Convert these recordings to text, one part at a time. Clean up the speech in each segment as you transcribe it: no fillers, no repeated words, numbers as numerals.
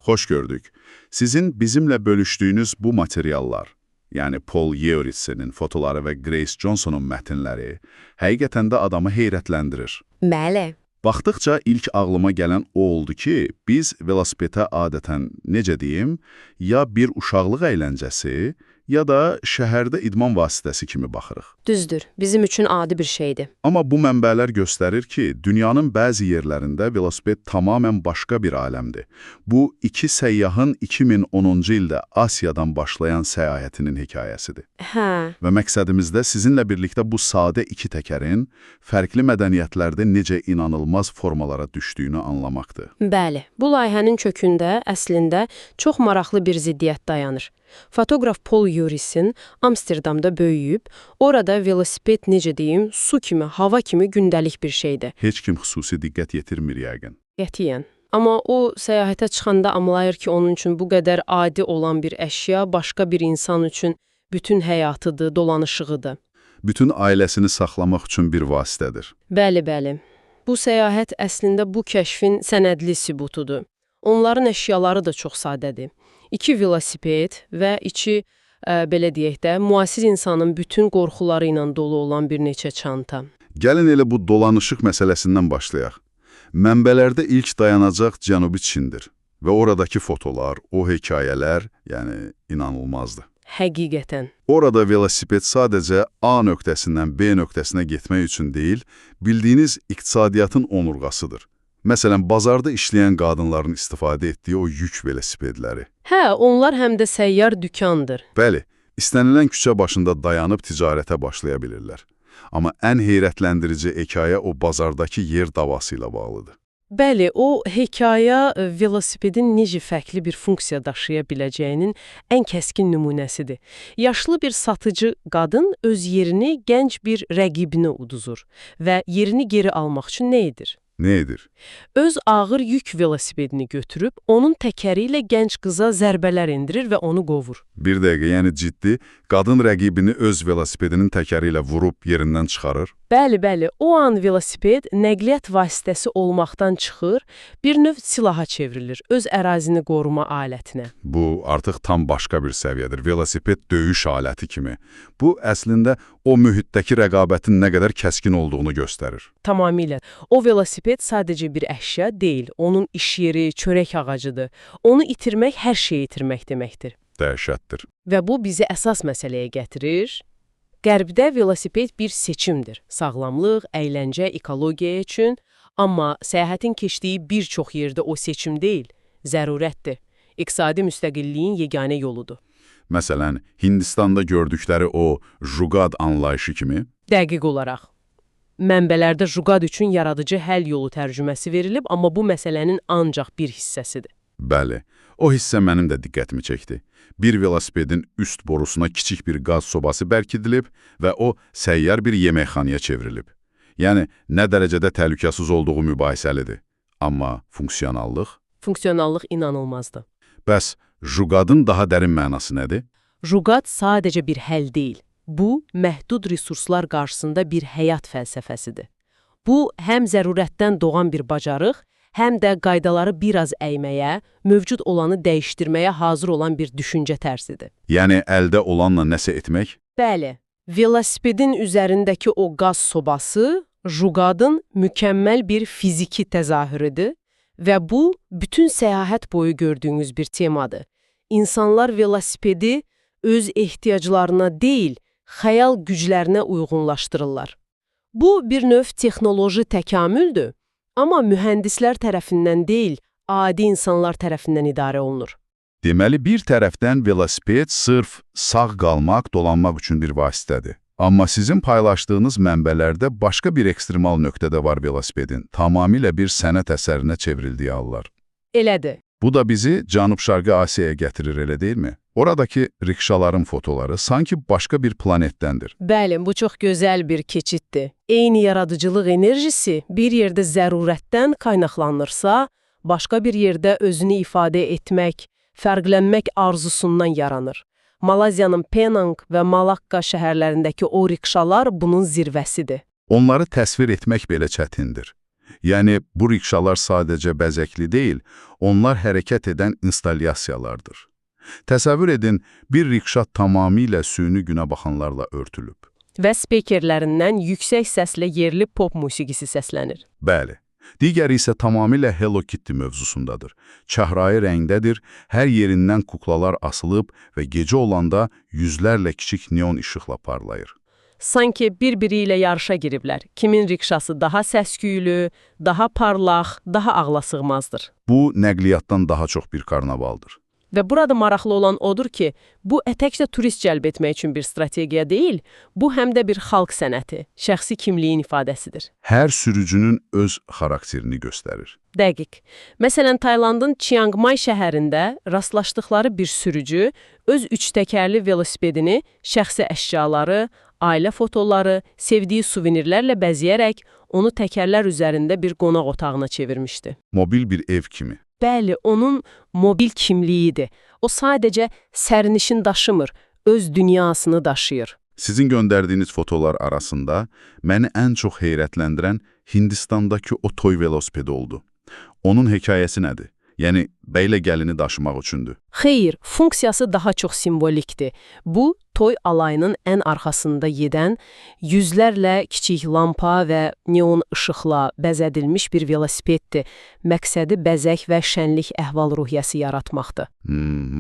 Hoş gördük. Sizin bizimle bölüştüğünüz bu materiallar, yani Paul Yeoritse'nin fotoları ve Grace Johnson'un metinleri, həqiqətən də adamı heyrətləndirir. Bəli. Baxdıqca ilk ağlıma gələn o oldu ki, biz velosipedə adətən, necə deyim, ya bir uşaqlıq əyləncəsi, ya da şəhərdə idman vasitəsi kimi baxırıq. Düzdür, bizim üçün adi bir şeydir. Amma bu mənbələr göstərir ki, dünyanın bəzi yerlərində velosiped tamamən başqa bir aləmdir. Bu, iki səyyahın 2010-cu ildə Asiyadan başlayan səyahətinin hekayəsidir. Hə, Və məqsədimiz də sizinlə birlikdə bu sadə iki təkərin fərqli mədəniyyətlərdə necə inanılmaz formalara düşdüyünü anlamaqdır. bəli. Bu layihənin kökündə əslində çox maraqlı bir ziddiyyət dayanır. Fotoqraf Paul Yeoritsin Amsterdamda böyüyüb, orada velosiped necə deyim, su kimi, hava kimi gündəlik bir şeydir. Heç kim xüsusi diqqət yetirmir yəqin. Qətiyyən. Amma o səyahətə çıxanda anlayır ki, onun üçün bu qədər adi olan bir əşya başqa bir insan üçün bütün həyatıdır, dolanışığıdır. Bütün ailəsini saxlamaq üçün bir vasitədir. Bəli, bəli. Bu səyahət əslində bu kəşfin sənədli sübutudur. Onların əşyaları da çox sadədir. 2 velosiped və içi, belə deyək də, müasir insanın bütün qorxuları ilə dolu olan bir neçə çanta. Gəlin elə bu dolanışıq məsələsindən başlayaq. Mənbələrdə ilk dayanacaq Cənubi Çindir və oradakı fotolar, o hekayələr, yəni inanılmazdır. Həqiqətən. Orada velosiped sadəcə A nöqtəsindən B nöqtəsinə getmək üçün deyil, bildiyiniz iqtisadiyyatın onurğasıdır. Məsələn, bazarda işləyən qadınların istifadə etdiyi o yük velosipedləri. Hə, onlar həm də səyyar dükandır. Bəli, istənilən küçə başında dayanıb ticarətə başlaya bilirlər. Amma ən heyrətləndirici hekayə o bazardakı yer davası ilə bağlıdır. Bəli, o hekayə velosipedin necə fərqli bir funksiya daşıya biləcəyinin ən kəskin nümunəsidir. Yaşlı bir satıcı qadın öz yerini gənc bir rəqibinə uduzur və yerini geri almaq üçün nə edir? Nə edir? Öz ağır yük velosipedini götürüb, onun təkəri ilə gənc qıza zərbələr endirir və onu qovur. Bir dəqiqə, yəni ciddi, qadın rəqibini öz velosipedinin təkəri ilə vurub yerindən çıxarır. Bəli, bəli, o an velosiped nəqliyyat vasitəsi olmaqdan çıxır, bir növ silaha çevrilir, öz ərazini qoruma alətinə. Bu artıq tam başqa bir səviyyədir. Velosiped döyüş aləti kimi. Bu, əslində, o mühitdəki rəqabətin nə qədər kəskin olduğunu göstərir. Tamamilə. O velosiped sadəcə bir əşya deyil, onun iş yeri, çörək ağacıdır. Onu itirmək hər şeyi itirmək deməkdir. Dəhşətdir. Və bu bizi əsas məsələyə gətirir. Qərbdə velosiped bir seçimdir. Sağlamlıq, əyləncə, ekologiya üçün. Amma səyahətin keçdiyi bir çox yerdə o seçim deyil, zərurətdir. İqtisadi müstəqilliyin yeganə yoludur. Məsələn, Hindistanda gördükləri o Jugad anlayışı kimi. Dəqiq olaraq. Mənbələrdə Jugad üçün yaradıcı həll yolu tərcüməsi verilib, amma bu məsələnin ancaq bir hissəsidir. Bəli, o hissə mənim də diqqətimi çəkdi. Bir velosipedin üst borusuna kiçik bir qaz sobası bərkidilib və o səyyar bir yeməkxanaya çevrilib. Yəni, nə dərəcədə təhlükəsiz olduğu mübahisəlidir. Amma funksionallıq? Funksionallıq inanılmazdır. Bəs Jugadın daha dərin mənası nədir? Jugad sadəcə bir həll deyil. Bu, məhdud resurslar qarşısında bir həyat fəlsəfəsidir. Bu, həm zərurətdən doğan bir bacarıq, həm də qaydaları biraz əyməyə, mövcud olanı dəyişdirməyə hazır olan bir düşüncə tərzidir. Yəni, əldə olanla nəsə etmək? Bəli, velosipedin üzərindəki o qaz sobası Jugadın mükəmməl bir fiziki təzahürüdür və bu, bütün səyahət boyu gördüyünüz bir temadır. İnsanlar velosipedi öz ehtiyaclarına deyil, xəyal güclərinə uyğunlaşdırırlar. Bu, bir növ texnoloji təkamüldür. Amma mühəndislər tərəfindən deyil, adi insanlar tərəfindən idarə olunur. Deməli, bir tərəfdən velosiped sırf sağ qalmaq, dolanmaq üçün bir vasitədir. Amma sizin paylaşdığınız mənbələrdə başqa bir ekstremal nöqtədə var velosipedin, tamamilə bir sənət əsərinə çevrildiyi hallar. Elədir. Bu da bizi Cənub-Şərqi Asiyaya gətirir, elə deyil mi? Oradakı rikşaların fotoları sanki başqa bir planetdəndir. Bəli, bu çox gözəl bir keçiddir. Eyni yaradıcılıq enerjisi bir yerdə zərurətdən qaynaqlanırsa, başqa bir yerdə özünü ifadə etmək, fərqlənmək arzusundan yaranır. Malayziyanın Penang və Malakka şəhərlərindəki o rikşalar bunun zirvəsidir. Onları təsvir etmək belə çətindir. Yəni, bu rikşalar sadəcə bəzəkli deyil, onlar hərəkət edən instalyasiyalardır. Təsəvvür edin, bir rikşa tamamilə süni günə baxanlarla örtülüb. Və spekerlərindən yüksək səslə yerli pop musiqisi səslənir. Bəli. Digəri isə tamamilə Hello Kitty mövzusundadır. Çəhrayı rəngdədir, hər yerindən kuklalar asılıb və gecə olanda yüzlərlə kiçik neon işıqla parlayır. Sanki bir-biri ilə yarışa giriblər. Kimin rikşası daha səsküylü, daha parlaq, daha ağla sığmazdır. Bu, nəqliyyatdan daha çox bir karnavaldır. Və burada maraqlı olan odur ki, bu təkcə turist cəlb etmək üçün bir strategiya deyil, bu həm də bir xalq sənəti, şəxsi kimliyin ifadəsidir. Hər sürücünün öz xarakterini göstərir. Dəqiq. Məsələn, Taylandın Chiang Mai şəhərində rastlaşdıqları bir sürücü öz üçtəkərli velosipedini şəxsi əşyaları, ailə fotoları, sevdiyi suvenirlərlə bəzəyərək onu təkərlər üzərində bir qonaq otağına çevirmişdi. Mobil bir ev kimi. Bəli, onun mobil kimliyidir. O sadəcə sərnişin daşımır, öz dünyasını daşıyır. Sizin göndərdiyiniz fotolar arasında məni ən çox heyrətləndirən Hindistandakı o toy velosipedi oldu. Onun hekayəsi nədir? Yəni, bəylə gəlini daşımaq üçündür. Xeyr, funksiyası daha çox simvolikdir. Bu, toy alayının ən arxasında gedən, yüzlərlə kiçik lampa və neon işıqla bəzədilmiş bir velosipeddir. Məqsədi bəzək və şənlik əhval-ruhiyyəsi yaratmaqdır.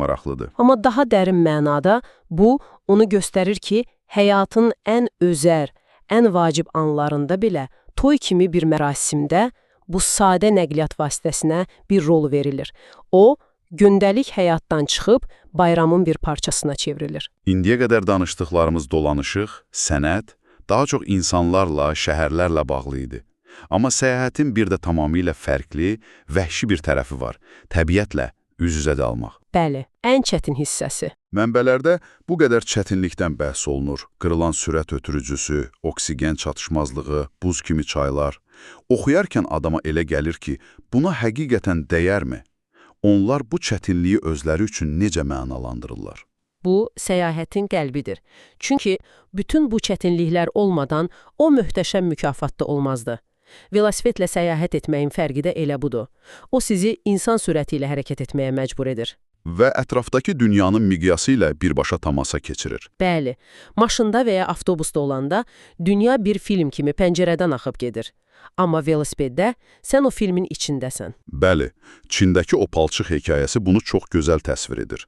Maraqlıdır. Amma daha dərin mənada bu, onu göstərir ki, həyatın ən özəl, ən vacib anlarında belə toy kimi bir mərasimdə bu sadə nəqliyyat vasitəsinə bir rol verilir. O, gündəlik həyatdan çıxıb bayramın bir parçasına çevrilir. İndiyə qədər danışdıqlarımız dolanışıq, sənət, daha çox insanlarla, şəhərlərlə bağlı idi. Amma səyahətin bir də tamamilə fərqli, vəhşi bir tərəfi var. Təbiətlə üz-üzə qalmaq. Bəli, ən çətin hissəsi. Mənbələrdə bu qədər çətinlikdən bəhs olunur. Qırılan sürət ötürücüsü, oksigen çatışmazlığı, buz kimi çaylar. Oxuyarkən adama elə gəlir ki, buna həqiqətən dəyərmi? Onlar bu çətinliyi özləri üçün necə mənalandırırlar? Bu, səyahətin qəlbidir. Çünki bütün bu çətinliklər olmadan o möhtəşəm mükafat da olmazdı. Velosipedlə səyahət etməyin fərqi də elə budur. O sizi insan sürəti ilə hərəkət etməyə məcbur edir. Və ətrafdakı dünyanın miqyası ilə birbaşa tamasa keçirir. Bəli, maşında və ya avtobusda olanda dünya bir film kimi pəncərədən axıb gedir. Amma velosipeddə sən o filmin içindəsən. Bəli, Çindəki o palçıq hekayəsi bunu çox gözəl təsvir edir.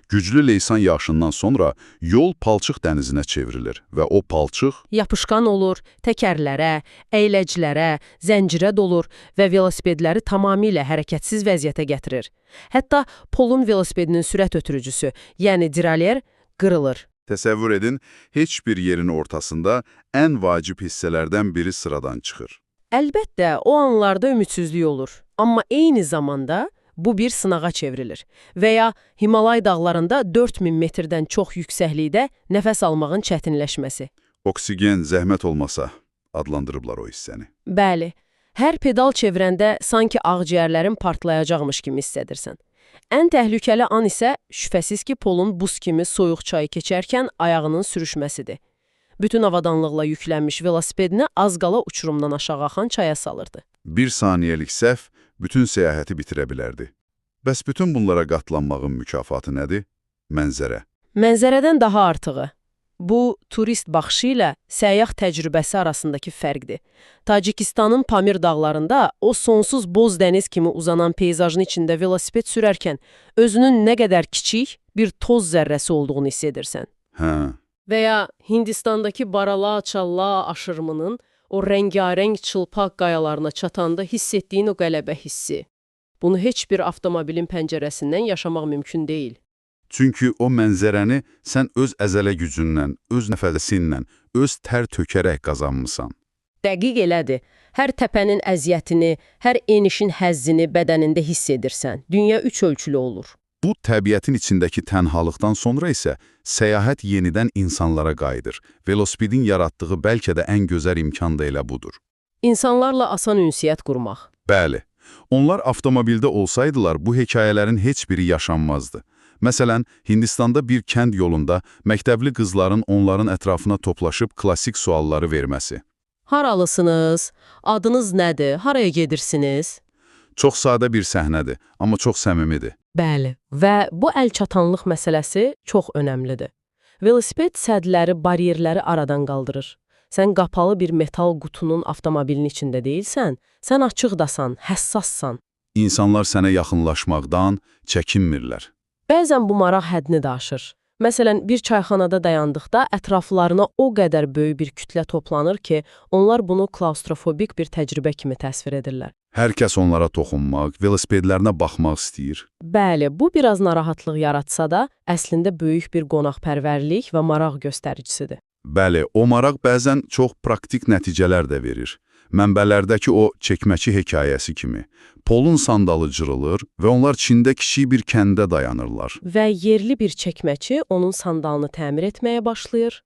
Güclü leysan yağışından sonra yol palçıq dənizinə çevrilir və o palçıq yapışqan olur, təkərlərə, əyləclərə, zəncirə dolur və velosipedləri tamamilə hərəkətsiz vəziyyətə gətirir. Hətta Polun velosipedinin sürət ötürücüsü, yəni diraler, qırılır. Təsəvvür edin, heç bir yerin ortasında ən vacib hissələrdən biri sıradan çıxır. Əlbəttə, o anlarda ümidsizlik olur. Amma eyni zamanda bu bir sınağa çevrilir. Və ya Himalay dağlarında 4000 metrdən çox yüksəklikdə nəfəs almağın çətinləşməsi. Oksigen zəhmət olmasa adlandırıblar o hissəni. Bəli, hər pedal çevirəndə sanki ağciyərlərin partlayacaqmış kimi hiss edirsən. Ən təhlükəli an isə şübhəsiz ki, Polun buz kimi soyuq çayı keçərkən ayağının sürüşməsidir. Bütün avadanlıqla yüklənmiş velosipedini az qala uçurumdan aşağı axan çaya salırdı. Bir saniyəlik səhv bütün səyahəti bitirə bilərdi. Bəs bütün bunlara qatlanmağın mükafatı nədir? Mənzərə. Mənzərədən daha artığı. Bu, turist baxışı ilə səyyah təcrübəsi arasındakı fərqdir. Tacikistanın Pamir dağlarında o sonsuz boz dəniz kimi uzanan peyzajın içində velosiped sürərkən özünün nə qədər kiçik bir toz zərrəsi olduğunu hiss edirsən. Və ya Hindistandakı Barala-Çalla aşırımının o rəngarəng çılpaq qayalarına çatanda hiss etdiyin o qələbə hissi. Bunu heç bir avtomobilin pəncərəsindən yaşamaq mümkün deyil. Çünki o mənzərəni sən öz əzələ gücündən, öz nəfəsinlə, öz tər tökərək qazanmısan. Dəqiq elədir. Hər təpənin əziyyətini, hər enişin həzzini bədənində hiss edirsən. Dünya 3 ölçülü olur. Bu, təbiətin içindəki tənhalıqdan sonra isə səyahət yenidən insanlara qayıdır. Velosipedin yaratdığı bəlkə də ən gözəl imkan da elə budur. İnsanlarla asan ünsiyyət qurmaq. Bəli, onlar avtomobildə olsaydılar, bu hekayələrin heç biri yaşanmazdı. Məsələn, Hindistanda bir kənd yolunda məktəbli qızların onların ətrafına toplaşıb klassik sualları verməsi. Haralısınız? Adınız nədir? Haraya gedirsiniz? Çox sadə bir səhnədir, amma çox səmimidir. Bəli. Və bu əlçatanlıq məsələsi çox önəmlidir. Velosiped sədləri, baryerləri aradan qaldırır. Sən qapalı bir metal qutunun avtomobilin içində deyilsən, sən açıqdasan, həssassan. İnsanlar sənə yaxınlaşmaqdan çəkinmirlər. Bəzən bu maraq həddini də aşır. Məsələn, bir çayxanada dayandıqda ətraflarına o qədər böyük bir kütlə toplanır ki, onlar bunu klaustrofobik bir təcrübə kimi təsvir edirlər. Hər kəs onlara toxunmaq, velosipedlərinə baxmaq istəyir. Bəli, bu biraz narahatlıq yaratsa da, əslində böyük bir qonaqpərvərlik və maraq göstəricisidir. Bəli, o maraq bəzən çox praktik nəticələr də verir. Mənbələrdəki o çəkməçi hekayəsi kimi. Polun sandalı cırılır və onlar Çində kiçik bir kəndə dayanırlar. Və yerli bir çəkməçi onun sandalını təmir etməyə başlayır.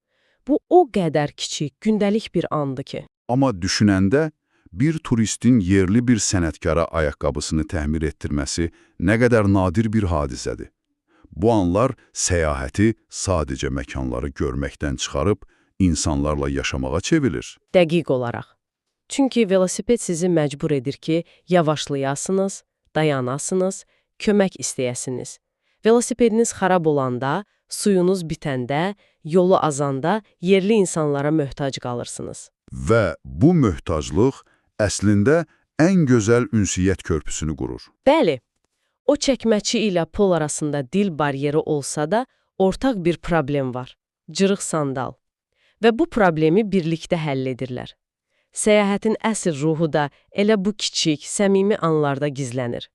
Bu o qədər kiçik, gündəlik bir andır ki. Amma düşünəndə bir turistin yerli bir sənətkara ayaqqabısını təmir etdirməsi nə qədər nadir bir hadisədir. Bu anlar səyahəti sadəcə məkanları görməkdən çıxarıb insanlarla yaşamağa çevirir. Dəqiq olaraq. Çünki velosiped sizi məcbur edir ki, yavaşlayasınız, dayanasınız, kömək istəyəsiniz. Velosipediniz xarab olanda, suyunuz bitəndə, yolu azanda yerli insanlara möhtac qalırsınız. Və bu möhtaclıq əslində ən gözəl ünsiyyət körpüsünü qurur. Bəli, o çəkməçi ilə pol arasında dil baryeri olsa da, ortaq bir problem var. Cırıq sandal. Və bu problemi birlikdə həll edirlər. Səyahətin əsl ruhu da elə bu kiçik, səmimi anlarda gizlənir.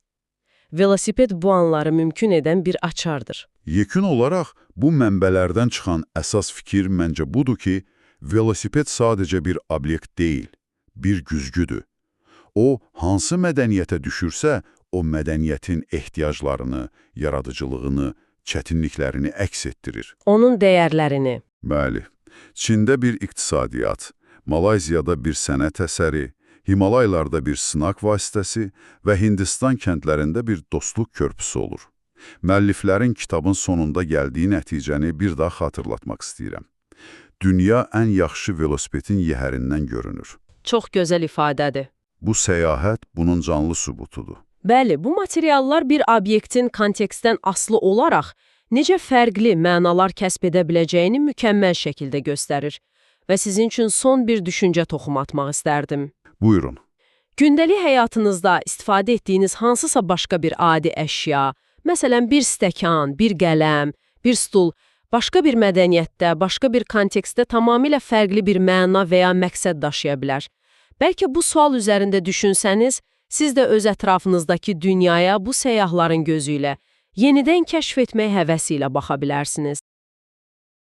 Velosiped bu anları mümkün edən bir açardır. Yekun olaraq, bu mənbələrdən çıxan əsas fikir məncə budur ki, velosiped sadəcə bir obyekt deyil, bir güzgüdür. O, hansı mədəniyyətə düşürsə, o mədəniyyətin ehtiyaclarını, yaradıcılığını, çətinliklərini əks etdirir. Onun dəyərlərini. Bəli, Çində bir iqtisadiyyat, Malayziyada bir sənət əsəri, Himalaylarda bir sınaq vasitəsi və Hindistan kəndlərində bir dostluq körpüsü olur. Müəlliflərin kitabın sonunda gəldiyi nəticəni bir daha xatırlatmaq istəyirəm. Dünya ən yaxşı velosipedin yəhərindən görünür. Çox gözəl ifadədir. Bu səyahət bunun canlı sübutudur. Bəli, bu materiallar bir obyektin kontekstdən asılı olaraq necə fərqli mənalar kəsb edə biləcəyini mükəmməl şəkildə göstərir. Və sizin üçün son bir düşüncə toxum atmaq istərdim. Buyurun. Gündəlik həyatınızda istifadə etdiyiniz hansısa başqa bir adi əşya, məsələn, bir stəkan, bir qələm, bir stul, başqa bir mədəniyyətdə, başqa bir kontekstdə tamamilə fərqli bir məna və ya məqsəd daşıya bilər. Bəlkə bu sual üzərində düşünsəniz, siz də öz ətrafınızdakı dünyaya bu səyyahların gözü ilə yenidən kəşf etmək həvəsi ilə baxa bilərsiniz.